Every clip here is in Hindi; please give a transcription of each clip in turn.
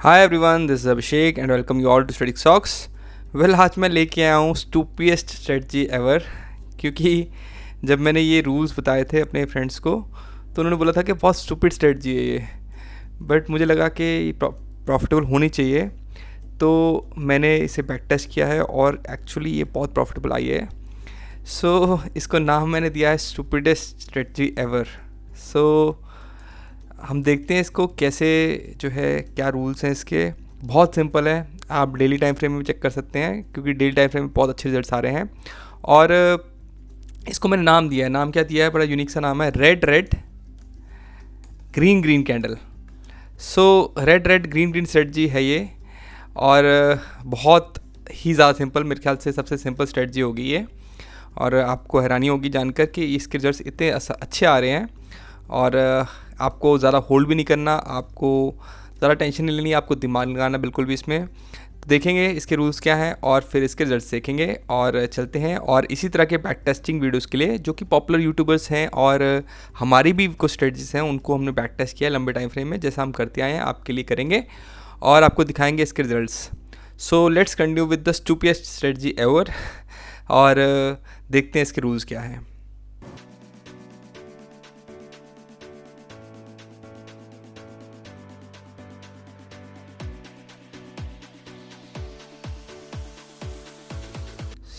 Hi everyone, this is Abhishek and welcome you all to study socks. Well, आज मैं लेके आया हूँ स्टूपिएस्ट स्ट्रेटजी एवर। क्योंकि जब मैंने ये रूल्स बताए थे अपने फ्रेंड्स को तो उन्होंने बोला था कि बहुत स्टूपिड स्ट्रेटजी है ये, बट मुझे लगा कि ये प्रॉफिटेबल होनी चाहिए। तो मैंने इसे बैक टेस्ट किया है और एक्चुअली ये बहुत प्रॉफिटेबल आई है। सो इसको नाम मैंने दिया है स्टूपिडेस्ट स्ट्रेटजी एवर। सो हम देखते हैं इसको कैसे, जो है क्या रूल्स हैं इसके। बहुत सिंपल है, आप डेली टाइम फ्रेम में भी चेक कर सकते हैं क्योंकि डेली टाइम फ्रेम में बहुत अच्छे रिजल्ट्स आ रहे हैं। और इसको मैंने नाम दिया है, नाम क्या दिया है, बड़ा यूनिक सा नाम है, red red green green candle. So red red green green strategy है ये, और बहुत ही ज़्यादा सिंपल, मेरे ख्याल से सबसे सिंपल स्ट्रेटजी होगी ये। और आपको हैरानी होगी जानकर कि इसके रिजल्ट्स इतने अच्छे आ रहे हैं। और आपको ज़्यादा होल्ड भी नहीं करना, आपको ज़्यादा टेंशन नहीं लेनी, आपको दिमाग लगाना बिल्कुल भी इसमें। तो देखेंगे इसके रूल्स क्या हैं और फिर इसके रिजल्ट्स देखेंगे और चलते हैं। और इसी तरह के बैक टेस्टिंग वीडियोस के लिए जो कि पॉपुलर यूट्यूबर्स हैं और हमारी भी कुछ स्ट्रेटजीज हैं, उनको हमने बैक टेस्ट किया है लंबे टाइम फ्रेम में, जैसा हम करते आए हैं आपके लिए करेंगे और आपको दिखाएंगे इसके results. So let's continue with the stupidest strategy ever और देखते हैं इसके रूल्स क्या हैं।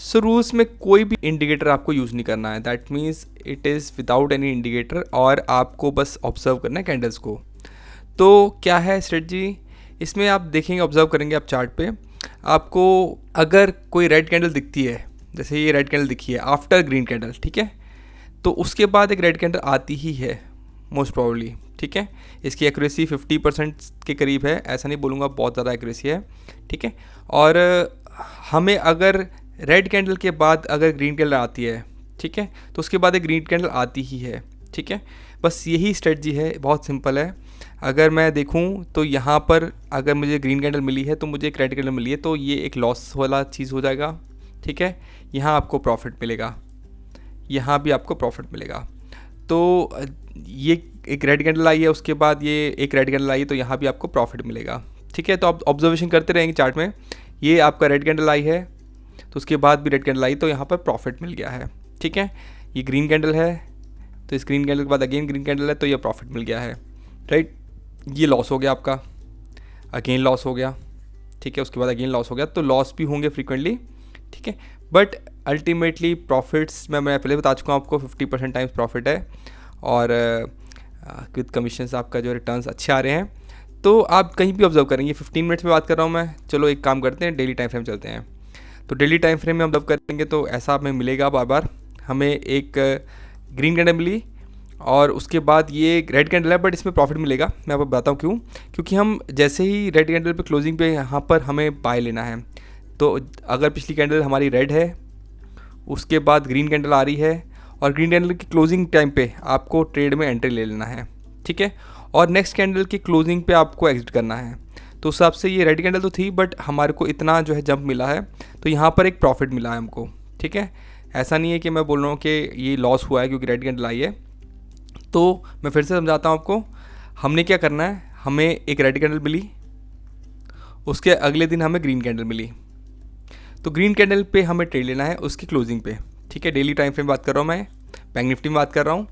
सो रूल्स में कोई भी इंडिकेटर आपको यूज़ नहीं करना है, that means it is without any indicator, और आपको बस ऑब्जर्व करना है कैंडल्स को। तो क्या है स्ट्रेटजी इसमें, आप देखेंगे, ऑब्जर्व करेंगे आप चार्ट पे, आपको अगर कोई रेड कैंडल दिखती है, जैसे ये रेड कैंडल दिखी है आफ्टर ग्रीन कैंडल, ठीक है, तो उसके बाद एक रेड कैंडल आती ही है मोस्ट प्रॉब्ली, ठीक है। इसकी एक्यूरेसी 50% के करीब है, ऐसा नहीं बोलूँगा बहुत ज़्यादा एक्यूरेसी है, ठीक है। और हमें अगर रेड कैंडल के बाद अगर ग्रीन कैंडल आती है, ठीक है, तो उसके बाद एक ग्रीन कैंडल आती ही है, ठीक है। बस यही स्ट्रेटजी है, बहुत सिंपल है। अगर मैं देखूं तो यहाँ पर अगर मुझे ग्रीन कैंडल मिली है तो मुझे एक रेड कैंडल मिली है, तो ये एक लॉस वाला चीज़ हो जाएगा, ठीक है। यहाँ आपको प्रॉफिट मिलेगा, यहाँ भी आपको प्रॉफिट मिलेगा। तो ये एक रेड कैंडल आई है, उसके बाद ये एक रेड कैंडल आई है, तो यहाँ भी आपको प्रॉफिट मिलेगा, ठीक है। तो आप ऑब्जर्वेशन करते रहेंगे चार्ट में, ये आपका रेड कैंडल आई है तो उसके बाद भी रेड कैंडल आई, तो यहाँ पर प्रॉफिट मिल गया है, ठीक है। ये ग्रीन कैंडल है तो इस ग्रीन कैंडल के बाद अगेन ग्रीन कैंडल है, तो ये प्रॉफिट मिल गया है, राइट। ये लॉस हो गया आपका, अगेन लॉस हो गया, ठीक है, उसके बाद अगेन लॉस हो गया। तो लॉस भी होंगे फ्रीक्वेंटली, ठीक है, बट अल्टीमेटली प्रॉफिट्स मैं पहले बता चुका हूँ आपको, 50% टाइम्स प्रॉफिट है और विद कमीशंस आपका जो रिटर्न्स अच्छे आ रहे हैं। तो आप कहीं भी ऑब्जर्व करेंगे, 15 मिनट्स में बात कर रहा हूँ मैं। चलो एक काम करते हैं, डेली टाइम फ्रेम चलते हैं। तो डेली टाइम फ्रेम में ऑब्जर्व करेंगे तो ऐसा हमें मिलेगा, बार बार हमें एक ग्रीन कैंडल मिली और उसके बाद ये रेड कैंडल है, बट इसमें प्रॉफिट मिलेगा। मैं आपको बताता हूँ क्यों। क्योंकि हम जैसे ही रेड कैंडल पे क्लोजिंग पे यहाँ पर हमें बाय लेना है, तो अगर पिछली कैंडल हमारी रेड है, उसके बाद ग्रीन कैंडल आ रही है और ग्रीन कैंडल की क्लोजिंग टाइम पे आपको ट्रेड में एंट्री ले लेना है, ठीक है। और नेक्स्ट कैंडल की क्लोजिंग पे आपको एग्जिट करना है। तो उस हिसाब से ये रेड कैंडल तो थी, बट हमारे को इतना जो है जंप मिला है, तो यहाँ पर एक प्रॉफिट मिला है हमको, ठीक है। ऐसा नहीं है कि मैं बोल रहा हूँ कि ये लॉस हुआ है क्योंकि रेड कैंडल आई है। तो मैं फिर से समझाता हूँ आपको, हमने क्या करना है, हमें एक रेड कैंडल मिली, उसके अगले दिन हमें ग्रीन कैंडल मिली, तो ग्रीन कैंडल पे हमें ट्रेड लेना है उसकी क्लोजिंग पे, ठीक है। डेली टाइम फ्रेम बात कर रहा हूँ मैं, बैंक निफ्टी में बात कर रहा हूँ।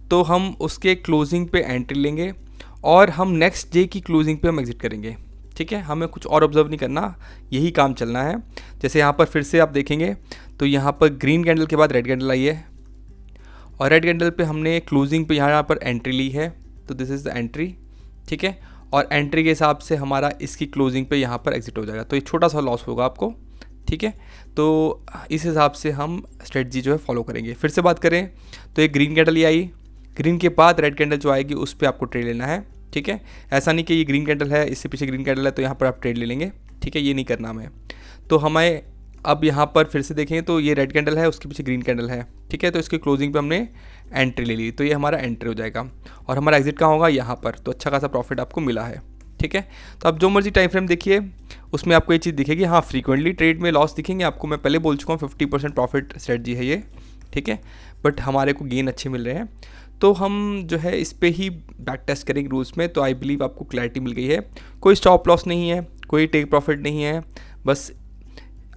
तो हम उसके क्लोजिंग पे एंट्री लेंगे और हम नेक्स्ट डे की क्लोजिंग पे हम एग्जिट करेंगे, ठीक है। हमें कुछ और ऑब्जर्व नहीं करना, यही काम चलना है। जैसे यहाँ पर फिर से आप देखेंगे तो यहाँ पर ग्रीन कैंडल के बाद रेड कैंडल आई है और रेड कैंडल पे हमने क्लोजिंग पे यहाँ पर एंट्री ली है, तो दिस इज़ द एंट्री, ठीक है। और एंट्री के हिसाब से हमारा इसकी क्लोजिंग पे यहाँ पर एग्जिट हो जाएगा, तो ये छोटा सा लॉस होगा आपको, ठीक है। तो इस हिसाब से हम स्ट्रेटजी जो है फॉलो करेंगे। फिर से बात करें तो एक ग्रीन कैंडल ही आई, ग्रीन के बाद रेड कैंडल जो आएगी उस पर आपको ट्रेड लेना है, ठीक है। ऐसा नहीं कि ये ग्रीन कैंडल है, इससे पीछे ग्रीन कैंडल है तो यहाँ पर आप ट्रेड ले लेंगे, ठीक है, ये नहीं करना हमें। तो हमें अब यहाँ पर फिर से देखें तो ये रेड कैंडल है, उसके पीछे ग्रीन कैंडल है, ठीक है। तो इसकी क्लोजिंग पे हमने एंट्री ले ली, तो ये हमारा एंट्री हो जाएगा और हमारा एग्जिट कहाँ होगा, यहाँ पर। तो अच्छा खासा प्रॉफिट आपको मिला है, ठीक है। तो आप जो मर्जी टाइम फ्रेम देखिए, उसमें आपको ये चीज़ दिखेगी। हाँ, फ्रीक्वेंटली ट्रेड में लॉस दिखेंगे आपको, मैं पहले बोल चुका हूँ 50% प्रॉफिट स्ट्रेटजी है ये, ठीक है, बट हमारे को गेन अच्छे मिल रहे हैं। तो हम जो है इस पे ही बैक टेस्ट करेंगे रूल्स में, तो आई बिलीव आपको क्लैरिटी मिल गई है। कोई स्टॉप लॉस नहीं है, कोई टेक प्रॉफिट नहीं है। बस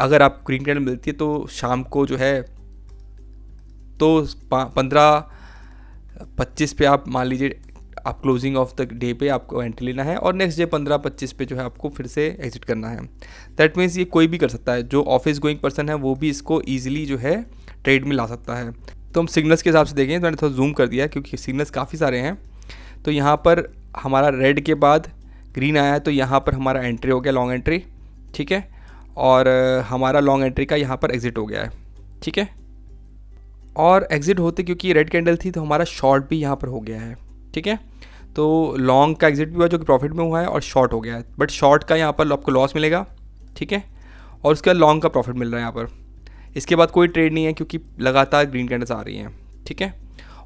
अगर आप ग्रीन कैंडल मिलती है तो शाम को जो है तो 15-25 पे आप मान लीजिए आप क्लोजिंग ऑफ द डे पे आपको एंट्री लेना है और नेक्स्ट डे 15-25 पे जो है आपको फिर से एग्जिट करना है। दैट मीन्स ये कोई भी कर सकता है, जो ऑफिस गोइंग पर्सन है वो भी इसको ईजिली जो है ट्रेड में ला सकता है। तो हम सिग्नल्स के हिसाब से देखें तो मैंने थोड़ा जूम कर दिया क्योंकि सिग्नल्स काफ़ी सारे हैं। तो यहाँ पर हमारा रेड के बाद ग्रीन आया है तो यहाँ पर हमारा एंट्री हो गया, लॉन्ग एंट्री, ठीक है। और हमारा लॉन्ग एंट्री का यहाँ पर एग्ज़िट हो गया है, ठीक है। और एग्ज़िट होते क्योंकि रेड कैंडल थी तो हमारा शॉर्ट भी यहाँ पर हो गया है, ठीक है। तो लॉन्ग का एग्ज़िट भी हुआ जो कि प्रॉफिट में हुआ है और शॉर्ट हो गया है, बट शॉर्ट का यहाँ पर आपको लॉस मिलेगा, ठीक है। और उसके बाद लॉन्ग का प्रॉफिट मिल रहा है यहाँ पर। इसके बाद कोई ट्रेड नहीं है क्योंकि लगातार ग्रीन कैंडल्स आ रही हैं, ठीक है।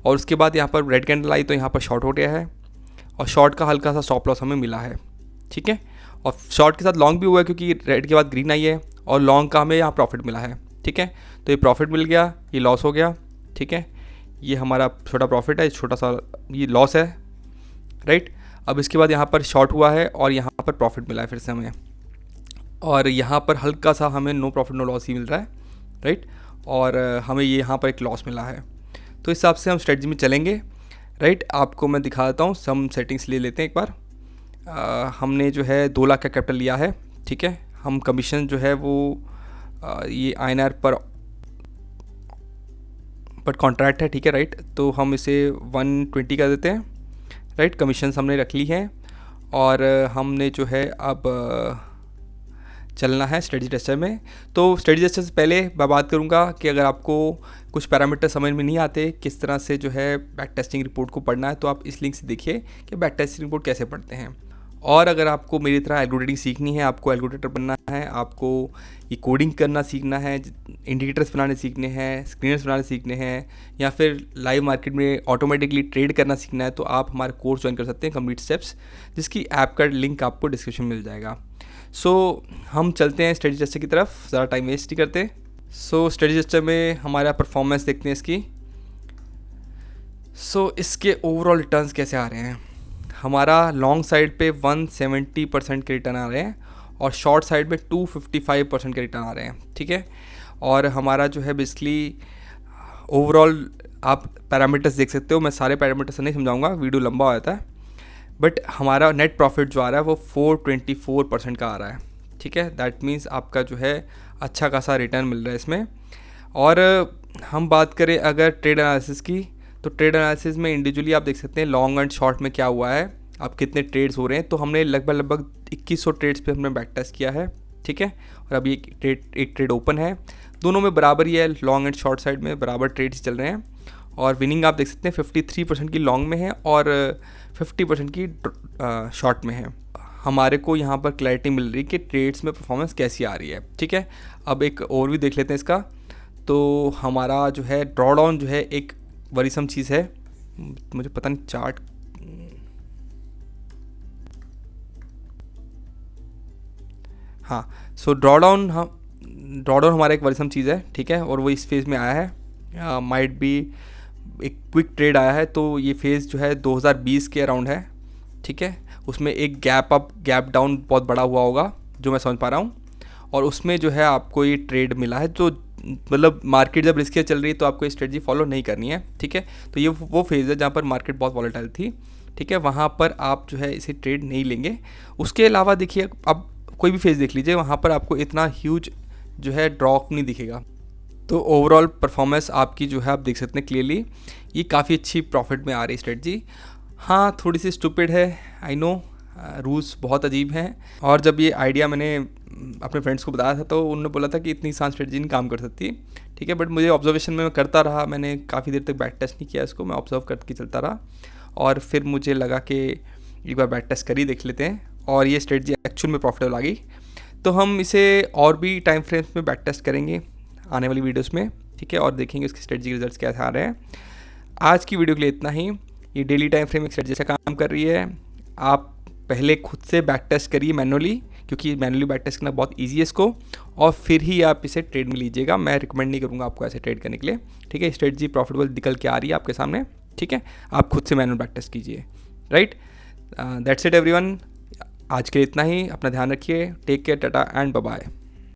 और उसके बाद यहाँ पर रेड कैंडल आई तो यहाँ पर शॉर्ट हो गया है और शॉर्ट का हल्का सा स्टॉप लॉस हमें मिला है, ठीक है। और शॉर्ट के साथ लॉन्ग भी हुआ है क्योंकि रेड के बाद ग्रीन आई है और लॉन्ग का हमें यहाँ प्रॉफिट मिला है, ठीक है। तो ये प्रॉफिट मिल गया, ये लॉस हो गया, ठीक है। ये हमारा छोटा प्रॉफिट है, छोटा सा ये लॉस है, राइट। अब इसके बाद यहाँ पर शॉर्ट हुआ है और यहाँ पर प्रॉफिट मिला है फिर से हमें, और यहाँ पर हल्का सा हमें नो प्रॉफिट नो लॉस ही मिल रहा है, राइट। और हमें ये यहाँ पर एक लॉस मिला है। तो इस हिसाब से हम स्ट्रेटजी में चलेंगे, राइट। आपको मैं दिखा देता हूँ, सम सेटिंग्स ले लेते हैं एक बार। हमने जो है 2 लाख का कैपिटल लिया है, ठीक है। हम कमीशन जो है वो ये INR पर कॉन्ट्रैक्ट है, ठीक है, राइट। तो हम इसे 120 कर देते हैं, राइट। कमीशंस हमने रख ली हैं और हमने जो है अब चलना है स्ट्रेटजी टेस्टर में। तो स्ट्रेटजी टेस्टर से पहले मैं बात करूंगा कि अगर आपको कुछ पैरामीटर समझ में नहीं आते किस तरह से जो है बैक टेस्टिंग रिपोर्ट को पढ़ना है तो आप इस लिंक से देखिए कि बैक टेस्टिंग रिपोर्ट कैसे पढ़ते हैं। और अगर आपको मेरी तरह एल्गोरिथम सीखनी है, आपको एल्गोरिथम बनना है, आपको ये कोडिंग करना सीखना है, इंडिकेटर्स बनाने सीखने हैं, स्क्रीनर्स बनाने सीखने हैं, या फिर लाइव मार्केट में ऑटोमेटिकली ट्रेड करना सीखना है तो आप हमारे कोर्स ज्वाइन कर सकते हैं, कंप्लीट स्टेप्स, जिसकी ऐप का लिंक आपको डिस्क्रिप्शन में मिल जाएगा। सो हम चलते हैं स्टडी टेस्टर की तरफ, ज़्यादा टाइम वेस्ट नहीं करते। सो स्टडी टेस्टर में हमारा परफॉर्मेंस देखते हैं इसकी। सो इसके ओवरऑल रिटर्न्स कैसे आ रहे हैं। हमारा लॉन्ग साइड पे 170% के रिटर्न आ रहे हैं और शॉर्ट साइड पे 255% के रिटर्न आ रहे हैं, ठीक है। और हमारा जो है बेसिकली ओवरऑल आप पैरामीटर्स देख सकते हो, मैं सारे पैरामीटर्स नहीं समझाऊंगा, वीडियो लंबा हो जाता है। बट हमारा नेट प्रॉफिट जो आ रहा है वो 424% का आ रहा है, ठीक है। दैट मीन्स आपका जो है अच्छा खासा रिटर्न मिल रहा है इसमें। और हम बात करें अगर ट्रेड एनालिसिस की, तो ट्रेड एनालिसिस में इंडिविजुअली आप देख सकते हैं लॉन्ग एंड शॉर्ट में क्या हुआ है, आप कितने ट्रेड्स हो रहे हैं। तो हमने लगभग 2100 ट्रेड्स पे हमने बैक टेस्ट किया है, ठीक है। और अभी एक ट्रेड ओपन है, दोनों में बराबर ही है, लॉन्ग एंड शॉर्ट साइड में बराबर ट्रेड्स चल रहे हैं। और विनिंग आप देख सकते हैं 53% की लॉन्ग में है और 50% की शॉर्ट में है। हमारे को यहाँ पर क्लैरिटी मिल रही है कि ट्रेड्स में परफॉर्मेंस कैसी आ रही है, ठीक है। अब एक ओवरव्यू देख लेते हैं इसका। तो हमारा जो है ड्रॉ डाउन जो है एक वरीसम चीज़ है, मुझे पता नहीं चार्ट, हाँ। सो ड्रॉ डाउन हमारा एक वरीसम चीज़ है, ठीक है। और वो इस फेज़ में आया है, माइट बी एक क्विक ट्रेड आया है। तो ये फेज़ जो है 2020 के अराउंड है, ठीक है। उसमें एक गैप अप गैप डाउन बहुत बड़ा हुआ होगा जो मैं समझ पा रहा हूँ, और उसमें जो है आपको ये ट्रेड मिला है। जो मतलब मार्केट जब रिस्की चल रही है तो आपको ये स्ट्रेटजी फॉलो नहीं करनी है, ठीक है। तो ये वो फेज़ है जहाँ पर मार्केट बहुत वॉलेटाइल थी, ठीक है, वहाँ पर आप जो है इसे ट्रेड नहीं लेंगे। उसके अलावा देखिए अब कोई भी फेज़ देख लीजिए, वहाँ पर आपको इतना ह्यूज जो है ड्रॉप नहीं दिखेगा। तो ओवरऑल परफॉर्मेंस आपकी जो है आप देख सकते हैं क्लियरली, ये काफ़ी अच्छी प्रॉफिट में आ रही स्ट्रेटजी। हाँ, थोड़ी सी स्टूपिड है, आई नो, रूल्स बहुत अजीब हैं। और जब ये आइडिया मैंने अपने फ्रेंड्स को बताया था तो उन्होंने बोला था कि इतनी आसान स्ट्रेटजी नहीं काम कर सकती, ठीक है। बट मुझे ऑब्जर्वेशन में मैं करता रहा, मैंने काफ़ी देर तक बैक टेस्ट नहीं किया इसको, मैं ऑब्जर्व करके चलता रहा और फिर मुझे लगा कि एक बार बैक टेस्ट कर ही देख लेते हैं, और ये स्ट्रेटजी एक्चुअल में प्रॉफिटेबल आ गई। तो हम इसे और भी टाइम फ्रेम्स में बैक टेस्ट करेंगे आने वाली वीडियोस में, ठीक है, और देखेंगे इसके स्ट्रेटजी के रिजल्ट्स कैसे आ रहे हैं। आज की वीडियो के लिए इतना ही। ये डेली टाइम फ्रेम एक स्ट्रेटजी से काम कर रही है। आप पहले खुद से बैक टेस्ट करिए मैनुअली, क्योंकि मैनुअली बैक टेस्ट करना बहुत ईजी है इसको, और फिर ही आप इसे ट्रेड में लीजिएगा। मैं रिकमेंड नहीं करूँगा आपको ऐसे ट्रेड करने के लिए, ठीक है। स्ट्रेटजी प्रॉफिटेबल निकल के आ रही है आपके सामने, ठीक है। आप खुद से मैनुअल बैक टेस्ट कीजिए, राइट। That's it everyone. आज के लिए इतना ही, अपना ध्यान रखिए, take care, tata and bye bye.